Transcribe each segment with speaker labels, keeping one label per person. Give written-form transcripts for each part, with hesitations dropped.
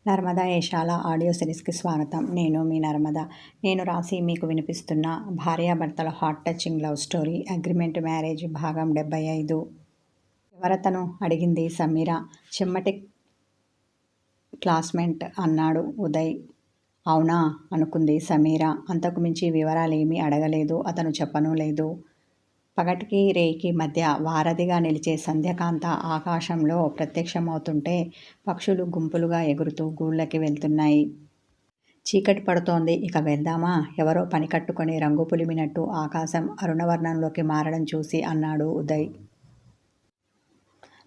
Speaker 1: Narmada Eshala audio సిరీస్కి స్వాగతం. నేను మీ నర్మద. నేను రాసి మీకు వినిపిస్తున్న భార్యాభర్తల heart touching love story 'agreement marriage' భాగం 75. ఎవరతను అడిగింది సమీర. చిమ్మటి క్లాస్మేట్ అన్నాడు ఉదయ్. అవునా అనుకుంది సమీర. అంతకు మించి వివరాలేమీ అడగలేదు. అతను చెప్పనూ లేదు. పగటికి రేయికి మధ్య వారధిగా నిలిచే సంధ్యకాంత ఆకాశంలో ప్రత్యక్షమవుతుంటే పక్షులు గుంపులుగా ఎగురుతూ గూళ్ళకి వెళ్తున్నాయి. చీకటి పడుతోంది, ఇక వెళ్దామా? ఎవరో పని కట్టుకొని రంగు పులిమినట్టు ఆకాశం అరుణవర్ణంలోకి మారడం చూసి అన్నాడు ఉదయ్.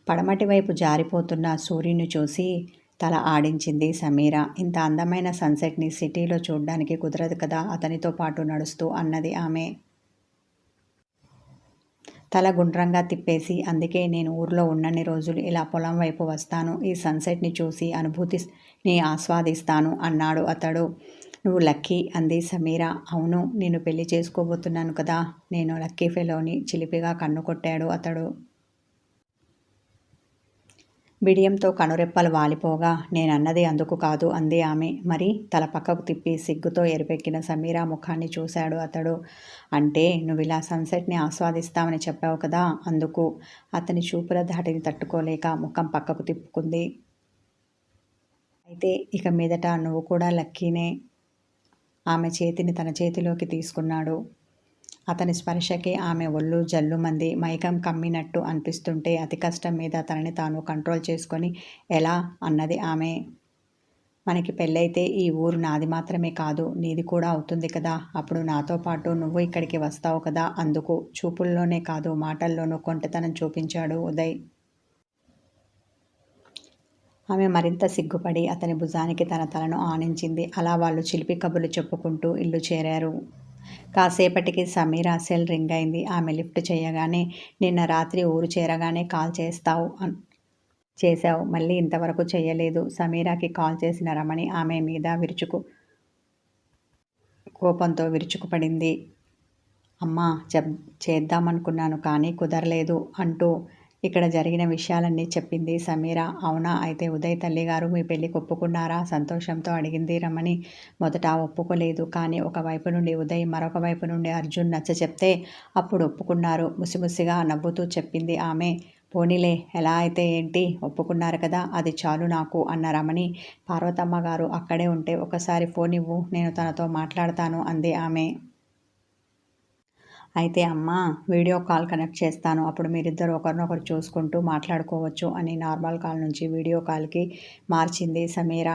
Speaker 1: పడమటి వైపు జారిపోతున్న సూర్యుని చూసి తల ఆడించింది సమీర. ఇంత అందమైన సన్సెట్ని సిటీలో చూడ్డానికి కుదరదు కదా అతనితో పాటు నడుస్తూ అన్నది ఆమె. తల గుండ్రంగా తిప్పేసి, అందుకే నేను ఊర్లో ఉన్నన్ని రోజులు ఇలా పొలం వైపు వస్తాను. ఈ సన్సెట్ని చూసి అనుభూతిని ఆస్వాదిస్తాను అన్నాడు అతడు. నువ్వు లక్కీ అంది సమీర. అవును, నేను పెళ్లి చేసుకోబోతున్నాను కదా. నేను లక్కీ ఫెలోని చిలిపిగా కన్ను కొట్టాడు అతడు. బిడియంతో కనురెప్పలు వాలిపోగా, నేనన్నది అందుకు కాదు అంది ఆమె. మరి? తల పక్కకు తిప్పి సిగ్గుతో ఎరుపెక్కిన సమీర ముఖాన్ని చూశాడు అతడు. అంటే నువ్విలా సన్సెట్ని ఆస్వాదిస్తామని చెప్పావు కదా, అందుకు. అతని చూపుల ధాటిని తట్టుకోలేక ముఖం పక్కకు తిప్పుకుంది. అయితే ఇక మీదట నువ్వు కూడా లక్కీనే. ఆమె చేతిని తన చేతిలోకి తీసుకున్నాడు. అతని స్పర్శకి ఆమె ఒళ్ళు జల్లుమంది. మైకం కమ్మినట్టు అనిపిస్తుంటే అతి కష్టం మీద తనని తాను కంట్రోల్ చేసుకొని ఎలా అన్నది ఆమె. మనకి పెళ్ళైతే ఈ ఊరు నాది మాత్రమే కాదు, నీది కూడా అవుతుంది కదా. అప్పుడు నాతో పాటు నువ్వు ఇక్కడికి వస్తావు కదా. అందుకు. చూపుల్లోనే కాదు మాటల్లోనూ కొంటెతనం చూపించాడు ఉదయ్. ఆమె మరింత సిగ్గుపడి అతని భుజానికి తన తలను ఆనించింది. అలా వాళ్ళు చిలిపి కబుర్లు చెప్పుకుంటూ ఇల్లు చేరారు. కాసేపటికి సమీర సెల్ రింగ్ అయింది. ఆమె లిఫ్ట్ చేయగానే, నిన్న రాత్రి ఊరు చేరగానే కాల్ చేశావు, మళ్ళీ ఇంతవరకు చెయ్యలేదు. సమీరాకి కాల్ చేసిన రమణి ఆమె మీద కోపంతో విరుచుకుపడింది. అమ్మా, చేద్దామనుకున్నాను కానీ కుదరలేదు అంటూ ఇక్కడ జరిగిన విషయాలన్నీ చెప్పింది సమీర. అవునా, అయితే ఉదయ్ తల్లిగారు మీ పెళ్ళికి ఒప్పుకున్నారా? సంతోషంతో అడిగింది రమణి. మొదట ఒప్పుకోలేదు, కానీ ఒకవైపు నుండి ఉదయ్, మరొక వైపు నుండి అర్జున్ నచ్చచెప్తే అప్పుడు ఒప్పుకున్నారు. ముసిముసిగా నవ్వుతూ చెప్పింది ఆమె. పోనీలే, ఎలా అయితే ఏంటి, ఒప్పుకున్నారు కదా, అది చాలు నాకు అన్న రమణి, పార్వతమ్మ గారు అక్కడే ఉంటే ఒకసారి ఫోన్ ఇవ్వు, నేను తనతో మాట్లాడతాను అంది ఆమె. అయితే అమ్మా, వీడియో కాల్ కనెక్ట్ చేస్తాను, అప్పుడు మీరిద్దరు ఒకరినొకరు చూసుకుంటూ మాట్లాడుకోవచ్చు అని నార్మల్ కాల్ నుంచి వీడియో కాల్కి మార్చింది సమీర.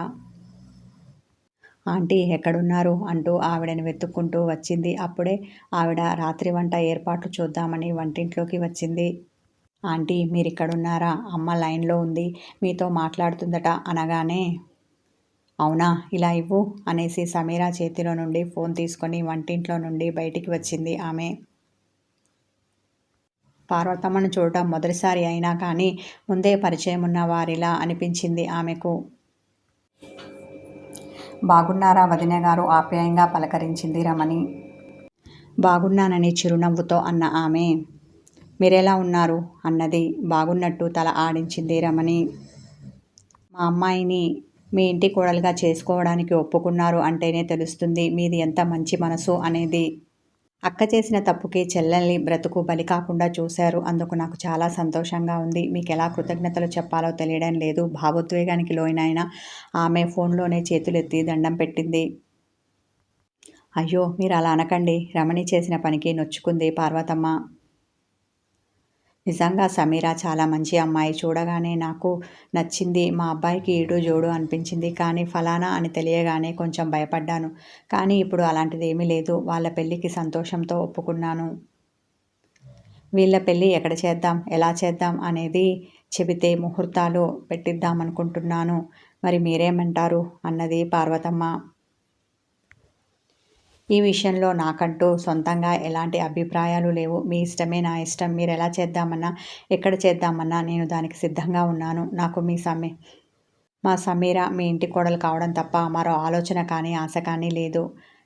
Speaker 1: ఆంటీ ఎక్కడున్నారు అంటూ ఆవిడని వెతుక్కుంటూ వచ్చింది. అప్పుడే ఆవిడ రాత్రి వంట ఏర్పాట్లు చూద్దామని వంటింట్లోకి వచ్చింది. ఆంటీ మీరిక్కడున్నారా? అమ్మ లైన్లో ఉంది, మీతో మాట్లాడుతుందట అనగానే, అవునా, ఇలా ఇవ్వు అనేసి సమీర చేతిలో నుండి ఫోన్ తీసుకొని వంటింట్లో నుండి బయటికి వచ్చింది ఆమె. పార్వతమ్మను చూడటం మొదటిసారి అయినా కానీ ముందే పరిచయం ఉన్న వారిలా అనిపించింది ఆమెకు. బాగున్నారా వదినగారు ఆప్యాయంగా పలకరించింది రమణి. బాగున్నానని చిరునవ్వుతో అన్న ఆమె. మీరెలా ఉన్నారు అన్నది. బాగున్నట్టు తల ఆడించింది రమణి. మా అమ్మాయిని మీ ఇంటి కోడలుగా చేసుకోవడానికి ఒప్పుకున్నారు అంటేనే తెలుస్తుంది మీది ఎంత మంచి మనసు అనేది. అక్క చేసిన తప్పుకి చెల్లెల్ని బ్రతుకు బలి కాకుండా చూశారు. అందుకు నాకు చాలా సంతోషంగా ఉంది. మీకు ఎలా కృతజ్ఞతలు చెప్పాలో తెలియడం లేదు. భావోద్వేగానికి లోనైన ఆమె ఫోన్లోనే చేతులెత్తి దండం పెట్టింది. అయ్యో, మీరు అలా అనకండి. రమణి చేసిన పనికి నొచ్చుకుంది పార్వతమ్మ. నిజంగా సమీర చాలా మంచి అమ్మాయి. చూడగానే నాకు నచ్చింది. మా అబ్బాయికి ఈడు జోడు అనిపించింది. కానీ ఫలానా అని తెలియగానే కొంచెం భయపడ్డాను. కానీ ఇప్పుడు అలాంటిదేమీ లేదు. వాళ్ళ పెళ్ళికి సంతోషంతో ఒప్పుకున్నాను. వీళ్ళ పెళ్ళి ఎక్కడ చేద్దాం, ఎలా చేద్దాం అనేది చెబితే ముహూర్తాలు పెట్టిద్దామనుకుంటున్నాను. మరి మీరేమంటారు అన్నది పార్వతమ్మ. ఈ విషయంలో నాకంటూ సొంతంగా ఎలాంటి అభిప్రాయాలు లేవు. మీ ఇష్టమే నా ఇష్టం. మీరు ఎలా చేద్దామన్నా, ఎక్కడ చేద్దామన్నా నేను దానికి సిద్ధంగా ఉన్నాను. నాకు మా సమీర మీ ఇంటి కోడలు కావడం తప్ప మరో ఆలోచన కానీ ఆశ కానీ లేదు.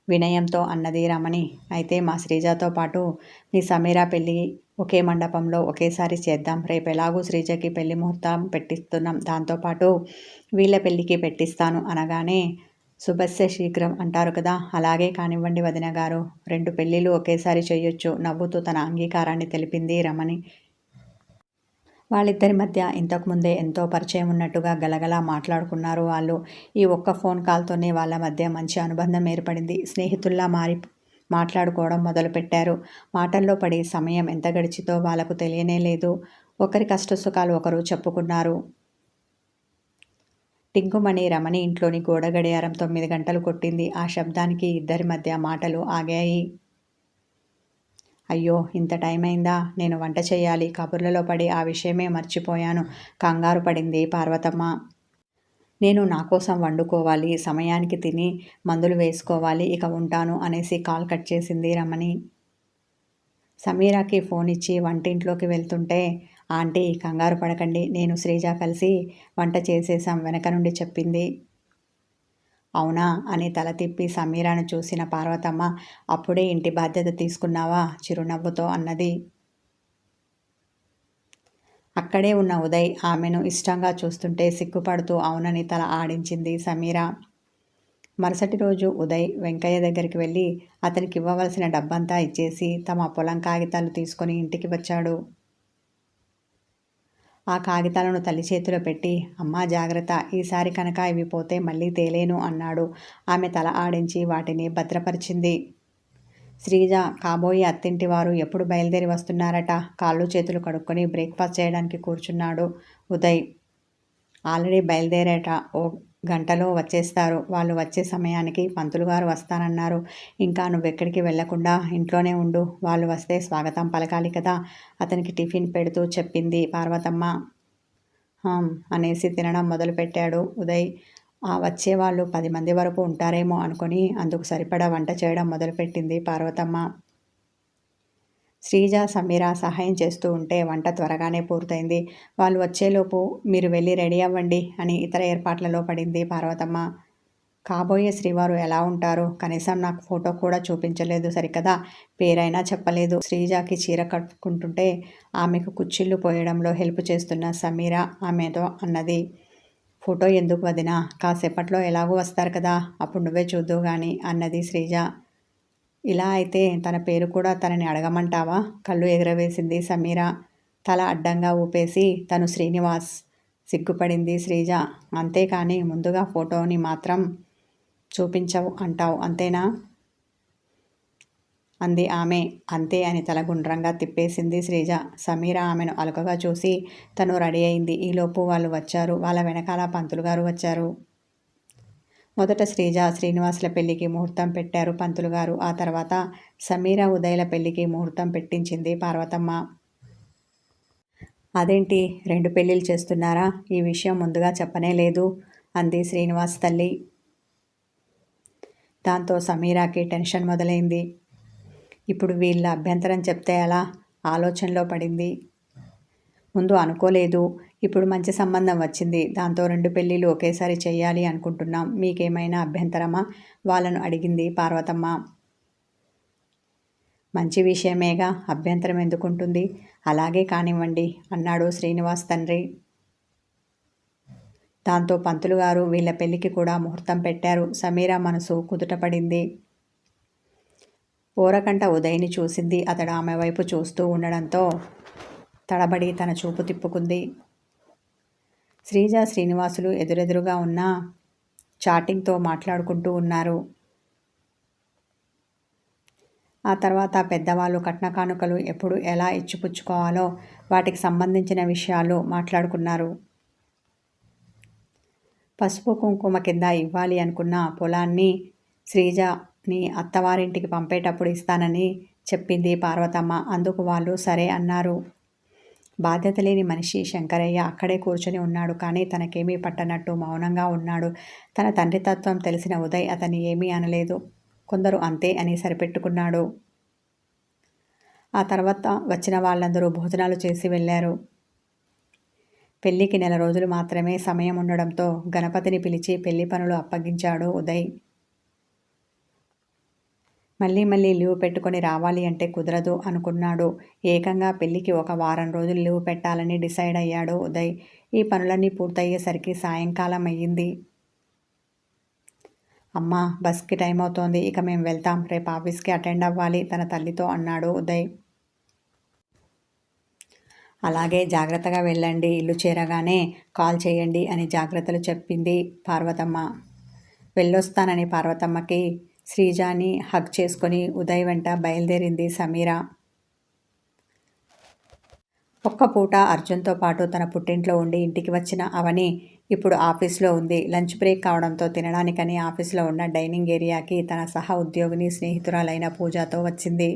Speaker 1: వినయంతో అన్నది రమణి. అయితే మా శ్రీజతో పాటు మీ సమీరా పెళ్ళి ఒకే మండపంలో ఒకేసారి చేద్దాం. రేపు ఎలాగూ శ్రీజకి పెళ్లి ముహూర్తం పెట్టిస్తున్నాం. దాంతోపాటు వీళ్ళ పెళ్ళికి పెట్టిస్తాను అనగానే శుభస్య శీఘ్రం అంటారు కదా, అలాగే కానివ్వండి వదిన గారు, 2 పెళ్ళిళ్ళు ఒకేసారి చెయ్యొచ్చు నవ్వుతూ తన అంగీకారాన్ని తెలిపింది రమణి. వాళ్ళిద్దరి మధ్య ఇంతకుముందే ఎంతో పరిచయం ఉన్నట్టుగా గలగలా మాట్లాడుకున్నారు వాళ్ళు. ఈ ఒక్క ఫోన్ కాల్తోనే వాళ్ళ మధ్య మంచి అనుబంధం ఏర్పడింది. స్నేహితుల్లా మాట్లాడుకోవడం మొదలుపెట్టారు. మాటల్లో పడి సమయం ఎంత గడిచితో వాళ్ళకు తెలియనే లేదు. ఒకరి కష్టసుఖాలు ఒకరు చెప్పుకున్నారు. టింకుమణి రమణి ఇంట్లోని గోడ గడియారం 9 గంటలు కొట్టింది. ఆ శబ్దానికి ఇద్దరి మధ్య మాటలు ఆగాయి. అయ్యో, ఇంత టైం అయిందా? నేను వంట చేయాలి. కబుర్లలో పడి ఆ విషయమే మర్చిపోయాను కంగారు పడింది పార్వతమ్మ. నేను నా కోసం వండుకోవాలి, సమయానికి తిని మందులు వేసుకోవాలి, ఇక ఉంటాను అనేసి కాల్ కట్ చేసింది రమణి. సమీరాకి ఫోన్ ఇచ్చి వంటింట్లోకి వెళ్తుంటే, ఆంటీ కంగారు పడకండి, నేను శ్రీజ కలిసి వంట చేసేసాం వెనక నుండి చెప్పింది. అవునా అని తల తిప్పి సమీరాను చూసిన పార్వతమ్మ, అప్పుడే ఇంటి బాధ్యత తీసుకున్నావా చిరునవ్వుతో అన్నది. అక్కడే ఉన్న ఉదయ్ ఆమెను ఇష్టంగా చూస్తుంటే సిగ్గుపడుతూ అవునని తల ఆడించింది సమీర. మరుసటి రోజు ఉదయ్ వెంకయ్య దగ్గరికి వెళ్ళి అతనికి ఇవ్వవలసిన డబ్బంతా ఇచ్చేసి తమ పొలం కాగితాలు తీసుకొని ఇంటికి వచ్చాడు. ఆ కాగితాలను తల్లి చేతిలో పెట్టి, అమ్మా జాగ్రత్త, ఈసారి కనుక ఇవి పోతే మళ్ళీ తేలేను అన్నాడు. ఆమె తల ఆడించి వాటిని భద్రపరిచింది. శ్రీజ కాబోయే అత్తింటి వారు ఎప్పుడు బయలుదేరి వస్తున్నారట? కాళ్ళు చేతులు కడుక్కొని బ్రేక్ఫాస్ట్ చేయడానికి కూర్చున్నాడు ఉదయ్. ఆల్రెడీ బయలుదేరాట. ఓ గంటలో వచ్చేస్తారు. వాళ్ళు వచ్చే సమయానికి పంతులు గారు వస్తానన్నారు. ఇంకా నువ్వెక్కడికి వెళ్లకుండా ఇంట్లోనే ఉండు. వాళ్ళు వస్తే స్వాగతం పలకాలి కదా, అతనికి టిఫిన్ పెడుతూ చెప్పింది పార్వతమ్మ. అనేసి తినడం మొదలుపెట్టాడు ఉదయ్. వచ్చేవాళ్ళు 10 మంది వరకు ఉంటారేమో అనుకొని అందుకు సరిపడా వంట చేయడం మొదలుపెట్టింది పార్వతమ్మ. శ్రీజ సమీర సహాయం చేస్తూ ఉంటే వంట త్వరగానే పూర్తయింది. వాళ్ళు వచ్చేలోపు మీరు వెళ్ళి రెడీ అవ్వండి అని ఇతర ఏర్పాట్లలో పడింది పార్వతమ్మ. కాబోయే శ్రీవారు ఎలా ఉంటారు? కనీసం నాకు ఫోటో కూడా చూపించలేదు సరికదా, పేరైనా చెప్పలేదు. శ్రీజకి చీర కట్టుకుంటుంటే ఆమెకు కుచ్చిళ్ళు పోయడంలో హెల్ప్ చేస్తున్న సమీర ఆమెతో అన్నది. ఫోటో ఎందుకు వదినా, కాసేపట్లో ఎలాగూ వస్తారు కదా, అప్పుడు నువ్వే చూద్దువు గాని అన్నది శ్రీజ. ఇలా అయితే తన పేరు కూడా తనని అడగమంటావా? కళ్ళు ఎగరవేసింది సమీర. తల అడ్డంగా ఊపేసి తను శ్రీనివాస్. సిగ్గుపడింది శ్రీజ. అంతేకాని ముందుగా ఫోటోని మాత్రం చూపించవు అంటావు అంతేనా అంది ఆమె. అంతే అని తల గుండ్రంగా తిప్పేసింది శ్రీజ. సమీర ఆమెను అలుకగా చూసి తను రెడీ అయింది. ఈలోపు వాళ్ళు వచ్చారు. వాళ్ళ వెనకాల పంతులు గారు వచ్చారు. మొదట శ్రీజ శ్రీనివాసుల పెళ్లికి ముహూర్తం పెట్టారు పంతులు గారు. ఆ తర్వాత సమీర ఉదయల పెళ్లికి ముహూర్తం పెట్టించింది పార్వతమ్మ. అదేంటి 2 పెళ్ళిళ్ళు చేస్తున్నారా? ఈ విషయం ముందుగా చెప్పనే లేదు అంది శ్రీనివాస్ తల్లి. దాంతో సమీరాకి టెన్షన్ మొదలైంది. ఇప్పుడు వీళ్ళ అభ్యంతరం చెప్తే ఎలా ఆలోచనలో పడింది. ముందు అనుకోలేదు, ఇప్పుడు మంచి సంబంధం వచ్చింది. దాంతో 2 పెళ్ళిళ్ళు ఒకేసారి చెయ్యాలి అనుకుంటున్నాం. మీకేమైనా అభ్యంతరమా? వాళ్ళను అడిగింది పార్వతమ్మ. మంచి విషయమేగా, అభ్యంతరం ఎందుకుంటుంది? అలాగే కానివ్వండి అన్నాడు శ్రీనివాస్ తండ్రి. దాంతో పంతులు గారు వీళ్ళ పెళ్లికి కూడా ముహూర్తం పెట్టారు. సమీర మనసు కుదుటపడింది. ఓరకంట ఉదయ్ని చూసింది. అతడు ఆమె వైపు చూస్తూ ఉండడంతో తడబడి తన చూపు తిప్పుకుంది. శ్రీజ శ్రీనివాసులు ఎదురెదురుగా ఉన్న చాటింగ్తో మాట్లాడుకుంటూ ఉన్నారు. ఆ తర్వాత పెద్దవాళ్ళు కట్న కానుకలు ఎప్పుడు ఎలా ఇచ్చిపుచ్చుకోవాలో వాటికి సంబంధించిన విషయాలు మాట్లాడుకున్నారు. పసుపు కుంకుమ కింద ఇవ్వాలి అనుకున్న పొలాన్ని శ్రీజని అత్తవారింటికి పంపేటప్పుడు ఇస్తానని చెప్పింది పార్వతమ్మ. అందుకు వాళ్ళు సరే అన్నారు. బాధ్యత లేని మనిషి శంకరయ్య అక్కడే కూర్చొని ఉన్నాడు. కానీ తనకేమీ పట్టనట్టు మౌనంగా ఉన్నాడు. తన తండ్రి తత్వం తెలిసిన ఉదయ్ అతన్ని ఏమీ అనలేదు. కొందరు అంతే అని సరిపెట్టుకున్నాడు. ఆ తర్వాత వచ్చిన వాళ్ళందరూ భోజనాలు చేసి వెళ్ళారు. పెళ్లికి 1 నెల రోజులు మాత్రమే సమయం ఉండడంతో గణపతిని పిలిచి పెళ్లి పనులు అప్పగించాడు ఉదయ్. మళ్ళీ మళ్ళీ లీవ్ పెట్టుకొని రావాలి అంటే కుదరదు అనుకున్నాడు. ఏకంగా పెళ్ళికి ఒక వారం రోజులు లీవ్ పెట్టాలని డిసైడ్ అయ్యాడు ఉదయ్. ఈ పనులన్నీ పూర్తయ్యేసరికి సాయంకాలం అయ్యింది. అమ్మా, బస్కి టైం అవుతోంది, ఇక మేము వెళ్తాం, రేపు ఆఫీస్కి అటెండ్ అవ్వాలి తన తల్లితో అన్నాడు ఉదయ్. అలాగే, జాగ్రత్తగా వెళ్ళండి, ఇల్లు చేరగానే కాల్ చేయండి అని జాగ్రత్తలు చెప్పింది పార్వతమ్మ. వెళ్ళొస్తానని పార్వతమ్మకి శ్రీజాని హగ్ చేసుకొని ఉదయ్ వెంట బయలుదేరింది సమీర. ఒక్క పూట అర్జున్తో పాటు తన పుట్టింట్లో ఉండి ఇంటికి వచ్చిన అవని ఇప్పుడు ఆఫీస్లో ఉంది. లంచ్ బ్రేక్ కావడంతో తినడానికని ఆఫీస్లో ఉన్న డైనింగ్ ఏరియాకి తన సహ ఉద్యోగిని స్నేహితురాలైన పూజతో వచ్చింది.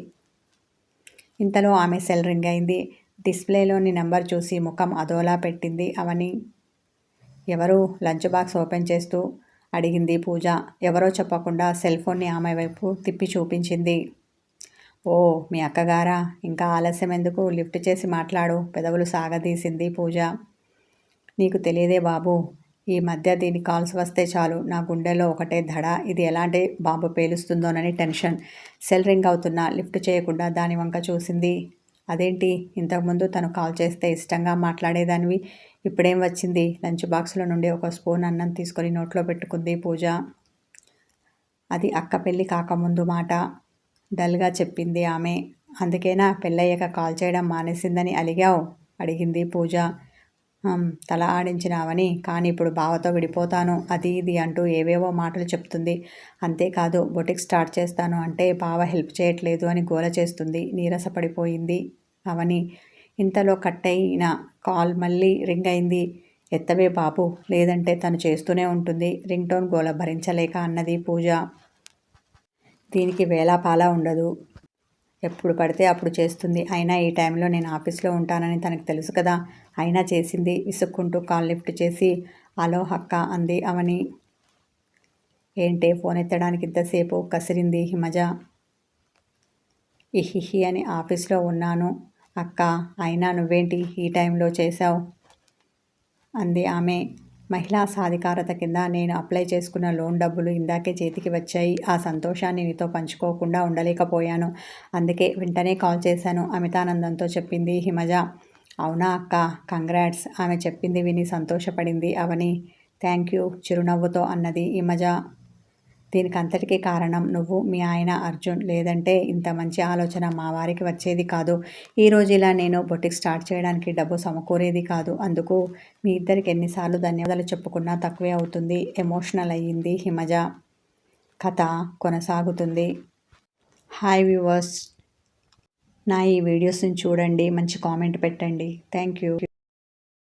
Speaker 1: ఇంతలో ఆమె సెల్ రింగ్ అయింది. డిస్ప్లేలోని నెంబర్ చూసి ముఖం అదోలా పెట్టింది అవని. ఎవరు? లంచ్ బాక్స్ ఓపెన్ చేస్తూ అడిగింది పూజ. ఎవరో చెప్పకుండా సెల్ ఫోన్ని ఆమె వైపు తిప్పి చూపించింది. ఓ, మీ అక్కగారా? ఇంకా ఆలస్యం ఎందుకు? లిఫ్ట్ చేసి మాట్లాడు, పెదవులు సాగదీసింది పూజ. నీకు తెలియదే బాబు, ఈ మధ్య దీని కాల్స్ వస్తే చాలు నా గుండెలో ఒకటే దడ. ఇది ఎలాంటి బాంబు పేలుస్తుందోనని టెన్షన్. సెల్ రింగ్ అవుతున్నా లిఫ్ట్ చేయకుండా దాని వంక చూసింది. అదేంటి, ఇంతకుముందు తను కాల్ చేస్తే ఇష్టంగా మాట్లాడేదానివి, ఇప్పుడేం వచ్చింది? లంచ్ బాక్స్లో నుండి ఒక స్పూన్ అన్నం తీసుకొని నోట్లో పెట్టుకుంది పూజ. అది అక్క పెళ్ళి కాకముందు మాట, డల్గా చెప్పింది ఆమె. అందుకేనా పెళ్ళయ్యాక కాల్ చేయడం మానేసిందని అలిగావు? అడిగింది పూజ. తల ఆడించిన అవని. కానీ ఇప్పుడు బావతో విడిపోతాను, అది ఇది అంటూ ఏవేవో మాటలు చెప్తుంది. అంతేకాదు, బొటిక్ స్టార్ట్ చేస్తాను అంటే బావ హెల్ప్ చేయట్లేదు అని గోల చేస్తుంది. నీరసపడిపోయింది అవని. ఇంతలో కట్ అయిన కాల్ మళ్ళీ రింగ్ అయింది. ఎత్తవే బాబు, లేదంటే తను చేస్తూనే ఉంటుంది. రింగ్ టోన్ గోల భరించలేక అన్నది పూజ. దీనికి వేళాపాలా ఉండదు, ఎప్పుడు పడితే అప్పుడు చేస్తుంది. అయినా ఈ టైంలో నేను ఆఫీస్లో ఉంటానని తనకు తెలుసు కదా. అయినా చేసింది. విసుక్కుంటూ కాల్ లిఫ్ట్ చేసి హలో అక్క అంది అవని. ఏంటే ఫోన్ ఎత్తడానికి ఇంతసేపు? కసిరింది హిమజ. ఇహిహి అని ఆఫీస్లో ఉన్నాను అక్క. అయినా నువ్వేంటి ఈ టైంలో చేశావు అంది ఆమె. మహిళా సాధికారత కింద నేను అప్లై చేసుకున్న లోన్ డబ్బులు ఇందాకే చేతికి వచ్చాయి. ఆ సంతోషాన్ని నీతో పంచుకోకుండా ఉండలేకపోయాను. అందుకే వెంటనే కాల్ చేశాను అమితానందంతో చెప్పింది హిమజ. అవునా అక్క, కంగ్రాట్స్. ఆమె చెప్పింది విని సంతోషపడింది అవని. థ్యాంక్ యూ చిరునవ్వుతో అన్నది హిమజ. దీనికంతటికీ కారణం నువ్వు, మీ ఆయన అర్జున్. లేదంటే ఇంత మంచి ఆలోచన మా వారికి వచ్చేది కాదు. ఈరోజు ఇలా నేను బొటిక్ స్టార్ట్ చేయడానికి డబ్బు సమకూరేది కాదు. అందుకు మీ ఇద్దరికి ఎన్నిసార్లు ధన్యవాదాలు చెప్పుకున్నా తక్కువే అవుతుంది. ఎమోషనల్ అయ్యింది హిమజ. కథ కొనసాగుతుంది. హాయ్ వ్యూవర్స్, నా ఈ వీడియోస్ని చూడండి, మంచి కామెంట్ పెట్టండి. Thank you.